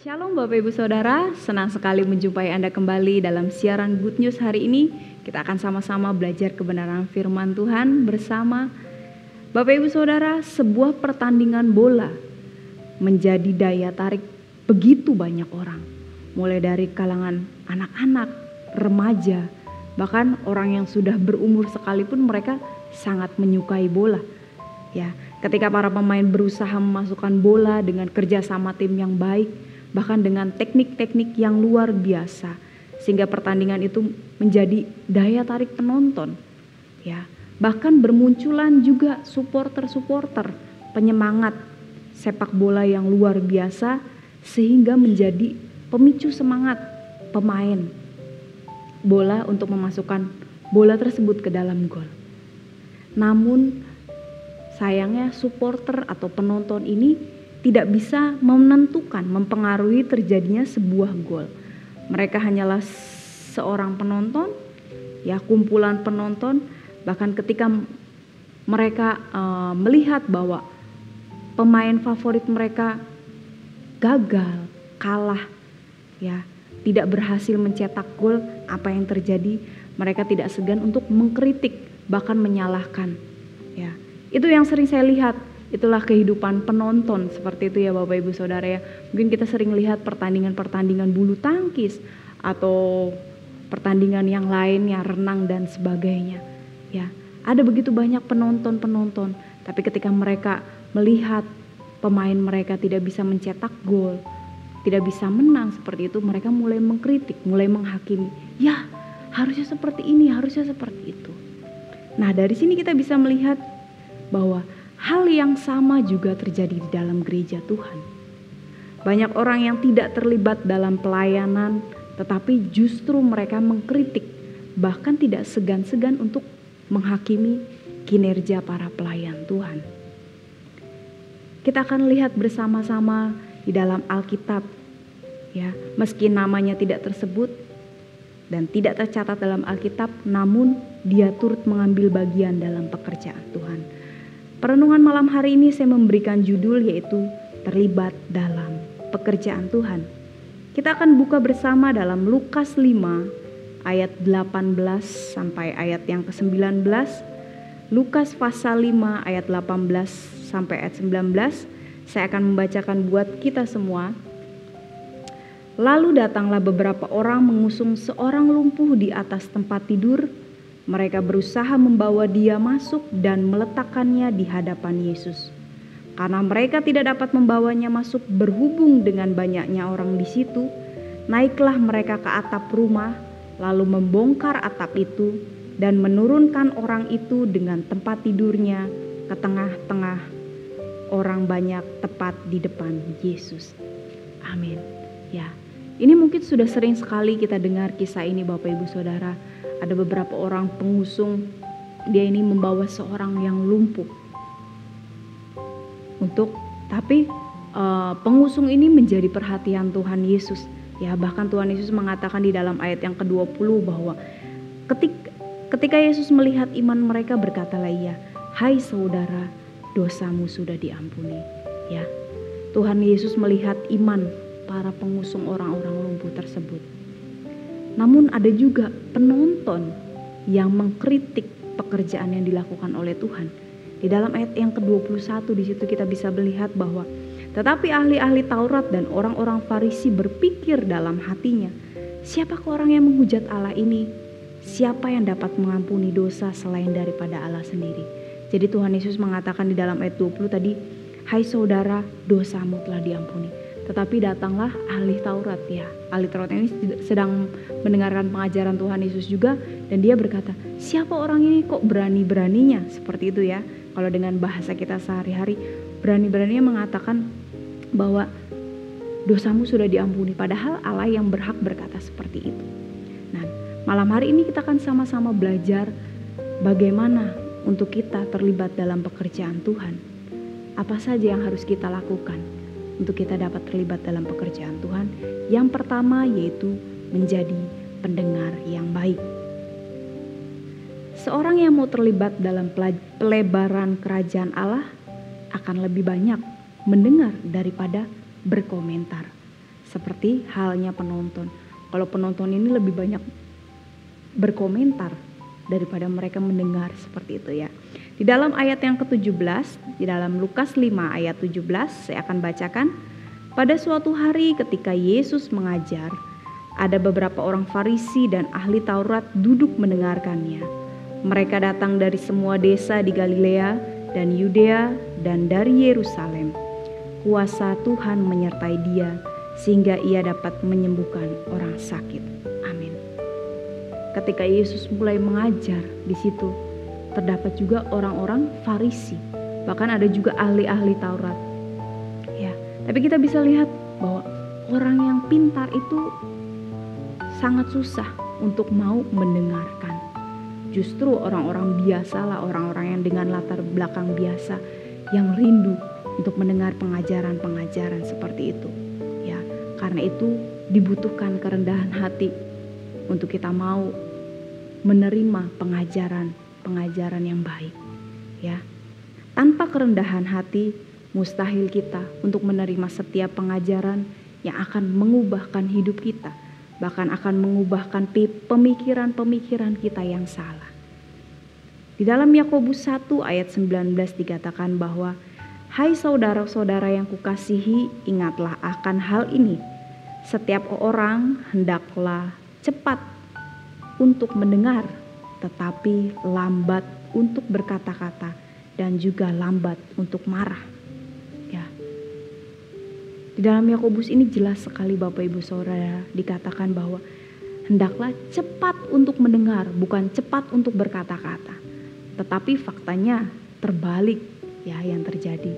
Shalom Bapak Ibu Saudara, senang sekali menjumpai Anda kembali dalam siaran Good News hari ini. Kita akan sama-sama belajar kebenaran firman Tuhan bersama. Bapak Ibu Saudara, sebuah pertandingan bola menjadi daya tarik begitu banyak orang. Mulai dari kalangan anak-anak, remaja, bahkan orang yang sudah berumur sekalipun mereka sangat menyukai bola. Ya, ketika para pemain berusaha memasukkan bola dengan kerjasama tim yang baik, bahkan dengan teknik-teknik yang luar biasa, sehingga pertandingan itu menjadi daya tarik penonton. Ya, bahkan bermunculan juga supporter-supporter, penyemangat sepak bola yang luar biasa, sehingga menjadi pemicu semangat pemain bola untuk memasukkan bola tersebut ke dalam gol. Namun sayangnya supporter atau penonton ini tidak bisa menentukan, mempengaruhi terjadinya sebuah gol. Mereka hanyalah seorang penonton, ya, kumpulan penonton. Bahkan ketika mereka melihat bahwa pemain favorit mereka gagal, kalah, ya, tidak berhasil mencetak gol, apa yang terjadi? Mereka tidak segan untuk mengkritik, bahkan menyalahkan. Ya, itu yang sering saya lihat. Itulah kehidupan penonton, seperti itu ya Bapak Ibu Saudara ya. Mungkin kita sering lihat pertandingan-pertandingan bulu tangkis atau pertandingan yang lainnya, renang dan sebagainya. Ya, ada begitu banyak penonton-penonton, tapi ketika mereka melihat pemain mereka tidak bisa mencetak gol, tidak bisa menang seperti itu, mereka mulai mengkritik, mulai menghakimi. Ya, harusnya seperti ini, harusnya seperti itu. Nah, dari sini kita bisa melihat bahwa hal yang sama juga terjadi di dalam gereja Tuhan. Banyak orang yang tidak terlibat dalam pelayanan, tetapi justru mereka mengkritik, bahkan tidak segan-segan untuk menghakimi kinerja para pelayan Tuhan. Kita akan lihat bersama-sama di dalam Alkitab, ya, meski namanya tidak tersebut dan tidak tercatat dalam Alkitab, namun dia turut mengambil bagian dalam pekerjaan Tuhan. Perenungan malam hari ini saya memberikan judul yaitu terlibat dalam pekerjaan Tuhan. Kita akan buka bersama dalam Lukas 5 ayat 18 sampai ayat yang ke-19. Lukas pasal 5 ayat 18 sampai ayat 19. Saya akan membacakan buat kita semua. Lalu datanglah beberapa orang mengusung seorang lumpuh di atas tempat tidur. Mereka berusaha membawa dia masuk dan meletakkannya di hadapan Yesus. Karena mereka tidak dapat membawanya masuk berhubung dengan banyaknya orang di situ, naiklah mereka ke atap rumah, lalu membongkar atap itu dan menurunkan orang itu dengan tempat tidurnya ke tengah-tengah orang banyak tepat di depan Yesus. Amin. Ya, ini mungkin sudah sering sekali kita dengar kisah ini Bapak Ibu Saudara. Ada beberapa orang pengusung, dia ini membawa seorang yang lumpuh. Tapi pengusung ini menjadi perhatian Tuhan Yesus. Ya, bahkan Tuhan Yesus mengatakan di dalam ayat yang ke-20 bahwa ketika Yesus melihat iman mereka, berkatalah ia, "Hai saudara, dosamu sudah diampuni." Ya, Tuhan Yesus melihat iman para pengusung orang-orang lumpuh tersebut. Namun ada juga penonton yang mengkritik pekerjaan yang dilakukan oleh Tuhan. Di dalam ayat yang ke-21 di situ kita bisa melihat bahwa tetapi ahli-ahli Taurat dan orang-orang Farisi berpikir dalam hatinya, siapakah orang yang menghujat Allah ini? Siapa yang dapat mengampuni dosa selain daripada Allah sendiri? Jadi Tuhan Yesus mengatakan di dalam ayat 20 tadi, "Hai saudara, dosamu telah diampuni." Tetapi datanglah ahli Taurat, ya. Ahli Taurat ini sedang mendengarkan pengajaran Tuhan Yesus juga, dan dia berkata, siapa orang ini kok berani-beraninya? Seperti itu ya. Kalau dengan bahasa kita sehari-hari, berani-beraninya mengatakan bahwa dosamu sudah diampuni. Padahal Allah yang berhak berkata seperti itu. Nah, malam hari ini kita akan sama-sama belajar bagaimana untuk kita terlibat dalam pekerjaan Tuhan. Apa saja yang harus kita lakukan untuk kita dapat terlibat dalam pekerjaan Tuhan? Yang pertama yaitu menjadi pendengar yang baik. Seorang yang mau terlibat dalam pelebaran kerajaan Allah akan lebih banyak mendengar daripada berkomentar. seperti halnya penonton. Kalau penonton ini lebih banyak berkomentar daripada mereka mendengar, seperti itu ya. Di dalam ayat yang ke-17, di dalam Lukas 5 ayat 17, saya akan bacakan. Pada suatu hari ketika Yesus mengajar, ada beberapa orang Farisi dan ahli Taurat duduk mendengarkannya. Mereka datang dari semua desa di Galilea dan Yudea dan dari Yerusalem. Kuasa Tuhan menyertai dia sehingga ia dapat menyembuhkan orang sakit. Amin. Ketika Yesus mulai mengajar, di situ terdapat juga orang-orang Farisi, bahkan ada juga ahli-ahli Taurat. Ya, tapi kita bisa lihat bahwa orang yang pintar itu sangat susah untuk mau mendengarkan. Justru orang-orang biasalah, orang-orang yang dengan latar belakang biasa yang rindu untuk mendengar pengajaran-pengajaran seperti itu. Ya, karena itu dibutuhkan kerendahan hati untuk kita mau menerima pengajaran yang baik. Ya, tanpa kerendahan hati mustahil kita untuk menerima setiap pengajaran yang akan mengubahkan hidup kita, bahkan akan mengubahkan pemikiran-pemikiran kita yang salah. Di dalam Yakobus 1 ayat 19 dikatakan bahwa, hai saudara-saudara yang kukasihi, ingatlah akan hal ini. Setiap orang hendaklah cepat untuk mendengar, tetapi lambat untuk berkata-kata dan juga lambat untuk marah. Ya. Di dalam Yakobus ini jelas sekali Bapak Ibu Saudara dikatakan bahwa hendaklah cepat untuk mendengar, bukan cepat untuk berkata-kata. Tetapi faktanya terbalik ya yang terjadi.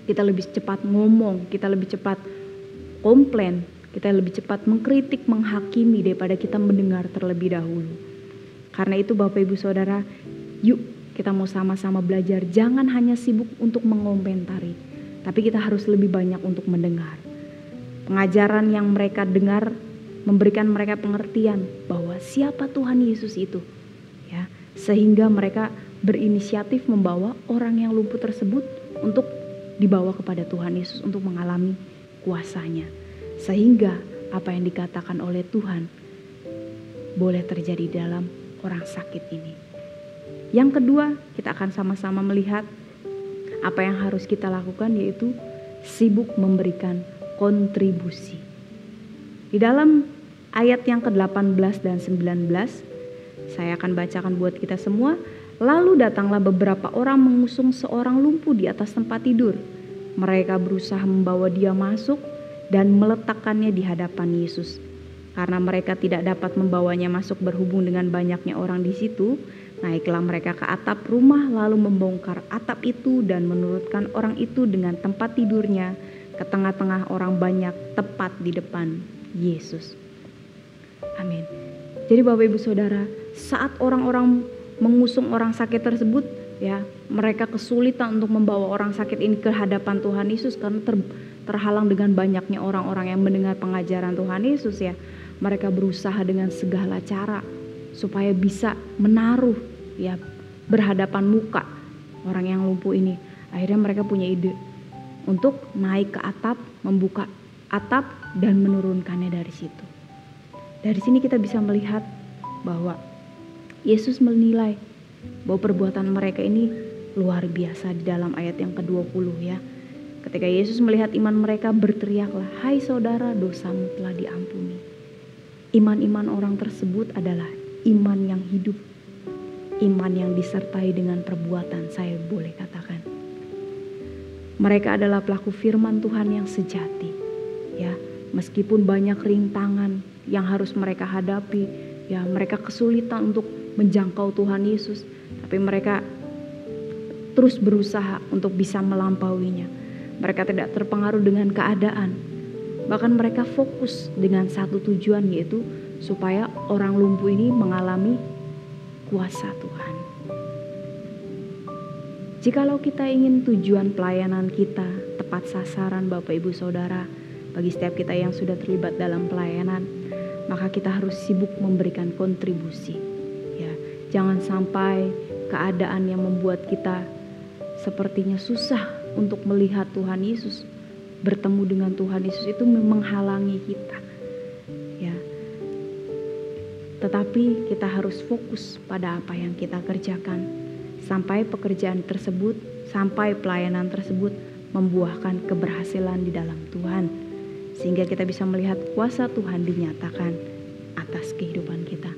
Kita lebih cepat ngomong, kita lebih cepat komplain, kita lebih cepat mengkritik, menghakimi daripada kita mendengar terlebih dahulu. Karena itu Bapak Ibu Saudara, yuk kita mau sama-sama belajar, jangan hanya sibuk untuk mengomentari, tapi kita harus lebih banyak untuk mendengar. Pengajaran yang mereka dengar memberikan mereka pengertian bahwa siapa Tuhan Yesus itu, ya, sehingga mereka berinisiatif membawa orang yang lumpuh tersebut untuk dibawa kepada Tuhan Yesus untuk mengalami kuasanya, sehingga apa yang dikatakan oleh Tuhan boleh terjadi dalam orang sakit ini. Yang kedua, kita akan sama-sama melihat apa yang harus kita lakukan, yaitu sibuk memberikan kontribusi. Di dalam ayat yang ke-18 dan 19, saya akan bacakan buat kita semua. Lalu datanglah beberapa orang mengusung seorang lumpuh di atas tempat tidur. Mereka berusaha membawa dia masuk dan meletakkannya di hadapan Yesus. Karena mereka tidak dapat membawanya masuk berhubung dengan banyaknya orang di situ, naiklah mereka ke atap rumah lalu membongkar atap itu dan menurunkan orang itu dengan tempat tidurnya ke tengah-tengah orang banyak tepat di depan Yesus. Amin. Jadi Bapak Ibu Saudara, saat orang-orang mengusung orang sakit tersebut, ya, mereka kesulitan untuk membawa orang sakit ini ke hadapan Tuhan Yesus karena terhalang dengan banyaknya orang-orang yang mendengar pengajaran Tuhan Yesus, ya. Mereka berusaha dengan segala cara supaya bisa menaruh, ya, berhadapan muka orang yang lumpuh ini. Akhirnya mereka punya ide untuk naik ke atap, membuka atap dan menurunkannya dari situ. Dari sini kita bisa melihat bahwa Yesus menilai bahwa perbuatan mereka ini luar biasa di dalam ayat yang ke-20, ya. Ketika Yesus melihat iman mereka, berteriaklah, hai saudara, dosamu telah diampuni. Iman-iman orang tersebut adalah iman yang hidup, iman yang disertai dengan perbuatan, saya boleh katakan. Mereka adalah pelaku firman Tuhan yang sejati, ya. Meskipun banyak rintangan yang harus mereka hadapi, ya, mereka kesulitan untuk menjangkau Tuhan Yesus, tapi mereka terus berusaha untuk bisa melampauinya. Mereka tidak terpengaruh dengan keadaan, bahkan mereka fokus dengan satu tujuan, yaitu supaya orang lumpuh ini mengalami kuasa Tuhan. Jikalau kita ingin tujuan pelayanan kita tepat sasaran Bapak Ibu Saudara, bagi setiap kita yang sudah terlibat dalam pelayanan, maka kita harus sibuk memberikan kontribusi. Ya, jangan sampai keadaan yang membuat kita sepertinya susah untuk melihat Tuhan Yesus bertemu dengan Tuhan Yesus itu menghalangi kita. Ya. Tetapi kita harus fokus pada apa yang kita kerjakan sampai pekerjaan tersebut, sampai pelayanan tersebut membuahkan keberhasilan di dalam Tuhan, sehingga kita bisa melihat kuasa Tuhan dinyatakan atas kehidupan kita.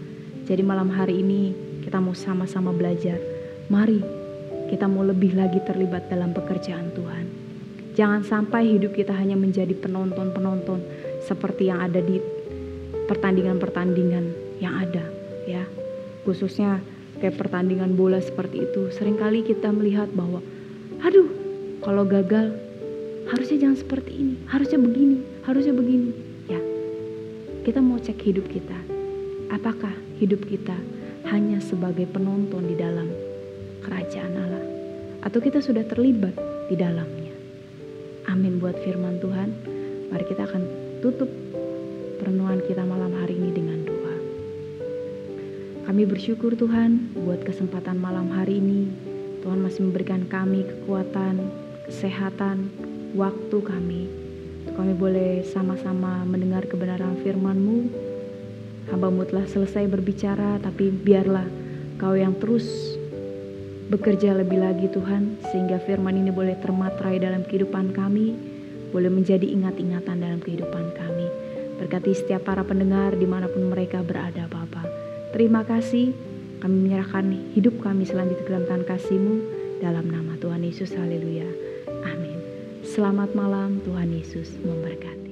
Jadi malam hari ini kita mau sama-sama belajar. Mari kita mau lebih lagi terlibat dalam pekerjaan Tuhan. Jangan sampai hidup kita hanya menjadi penonton-penonton seperti yang ada di pertandingan-pertandingan yang ada, ya. Khususnya kayak pertandingan bola seperti itu. Seringkali kita melihat bahwa, aduh, kalau gagal harusnya jangan seperti ini, harusnya begini. Ya, kita mau cek hidup kita. Apakah hidup kita hanya sebagai penonton di dalam kerajaan Allah, atau kita sudah terlibat di dalamnya? Amin buat firman Tuhan. Mari kita akan tutup perenungan kita malam hari ini dengan doa. Kami bersyukur Tuhan buat kesempatan malam hari ini. Tuhan masih memberikan kami kekuatan, kesehatan, waktu kami. Untuk kami boleh sama-sama mendengar kebenaran firman-Mu. Hamba-Mu telah selesai berbicara, tapi biarlah Kau yang terus bekerja lebih lagi Tuhan, sehingga firman ini boleh termatrai dalam kehidupan kami, boleh menjadi ingat-ingatan dalam kehidupan kami. Berkati setiap para pendengar dimanapun mereka berada Bapa. Terima kasih, kami menyerahkan hidup kami selanjutnya ke dalam tangan kasih-Mu, dalam nama Tuhan Yesus, haleluya, amin. Selamat malam, Tuhan Yesus memberkati.